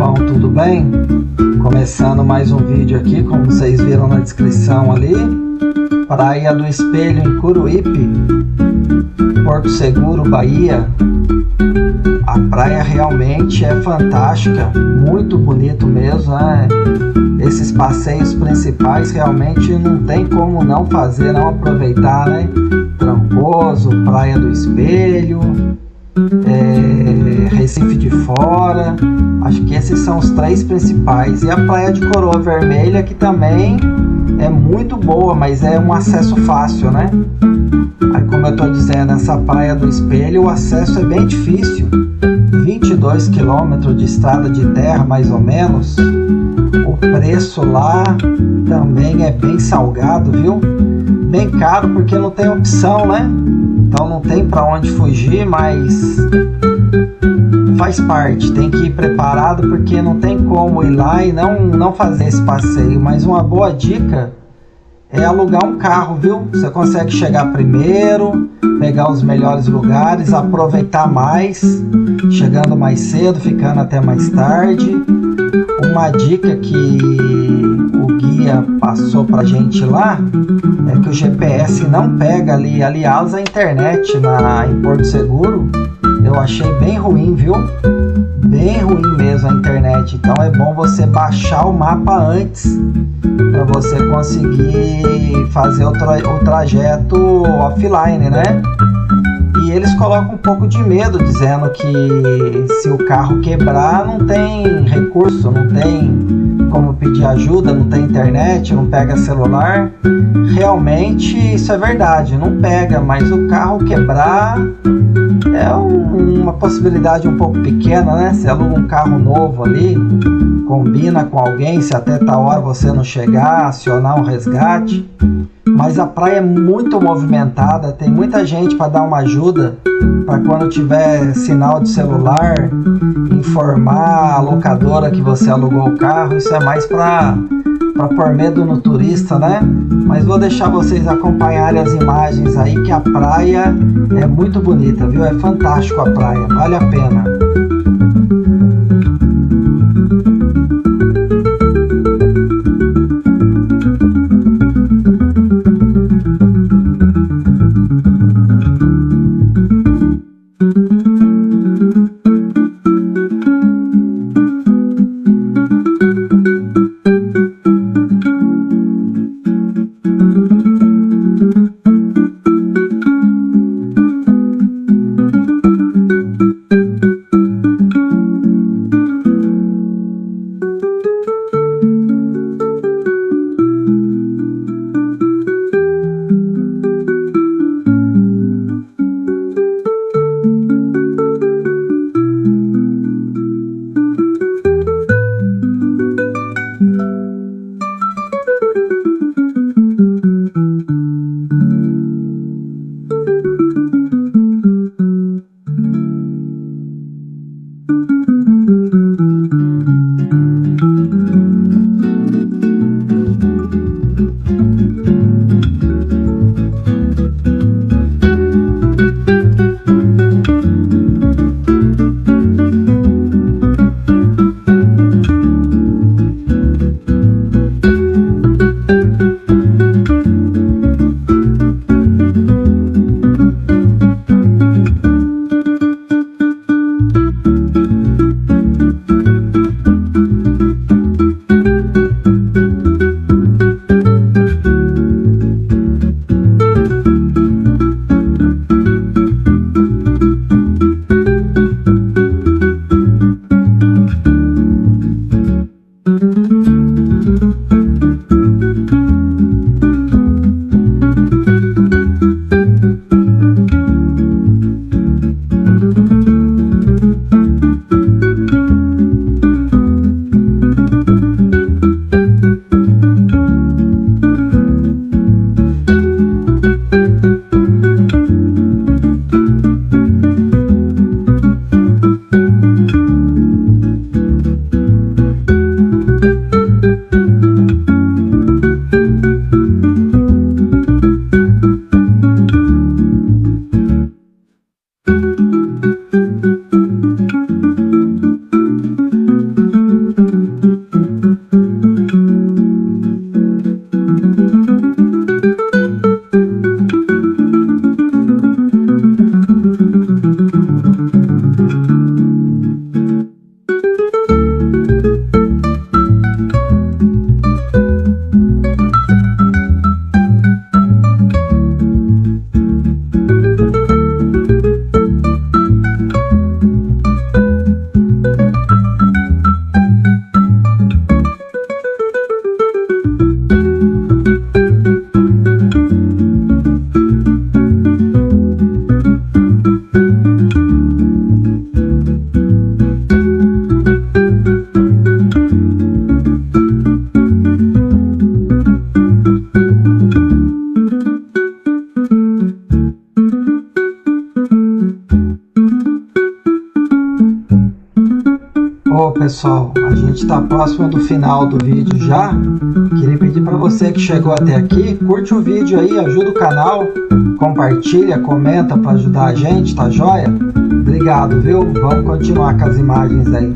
pessoal, tudo bem? Começando mais um vídeo aqui, como vocês viram na descrição ali. Praia do Espelho em Curuípe, Porto Seguro, Bahia. A praia realmente é fantástica, muito bonito mesmo, né? Esses passeios principais realmente não tem como não fazer, não aproveitar, né? Trancoso, Praia do Espelho, Recife de Fora, acho que esses são os três principais. E a Praia de Coroa Vermelha, que também é muito boa, mas é um acesso fácil, né? Aí, como eu estou dizendo, essa Praia do Espelho, o acesso é bem difícil, 22 quilômetros de estrada de terra, mais ou menos. O preço lá também é bem salgado, viu? Bem caro porque não tem opção, né? Então não tem para onde fugir, mas faz parte, tem que ir preparado porque não tem como ir lá e não fazer esse passeio. Mas uma boa dica é alugar um carro, viu? Você consegue chegar primeiro, pegar os melhores lugares, aproveitar mais, chegando mais cedo, ficando até mais tarde. Uma dica que o guia passou pra gente lá é que o GPS não pega ali. Aliás, a internet em Porto Seguro eu achei bem ruim, viu? Bem ruim mesmo a internet. Então é bom você baixar o mapa antes para você conseguir fazer o trajeto offline, né? E eles colocam um pouco de medo, dizendo que se o carro quebrar não tem recurso, não tem como pedir ajuda, não tem internet, não pega celular. Realmente isso é verdade, não pega, mas o carro quebrar é uma possibilidade um pouco pequena, né? Você aluga um carro novo ali, combina com alguém, se até tal hora você não chegar, acionar um resgate. Mas a praia é muito movimentada, tem muita gente para dar uma ajuda, para quando tiver sinal de celular, informar a locadora que você alugou o carro. Isso é mais para pôr medo no turista, né? Mas vou deixar vocês acompanharem as imagens aí, que a praia é muito bonita, viu? É fantástico a praia, vale a pena. pessoal, a gente está próximo do final do vídeo já. Queria pedir para você que chegou até aqui, curte o vídeo aí, ajuda o canal, compartilha, comenta para ajudar a gente, tá joia? Obrigado, viu? Vamos continuar com as imagens aí.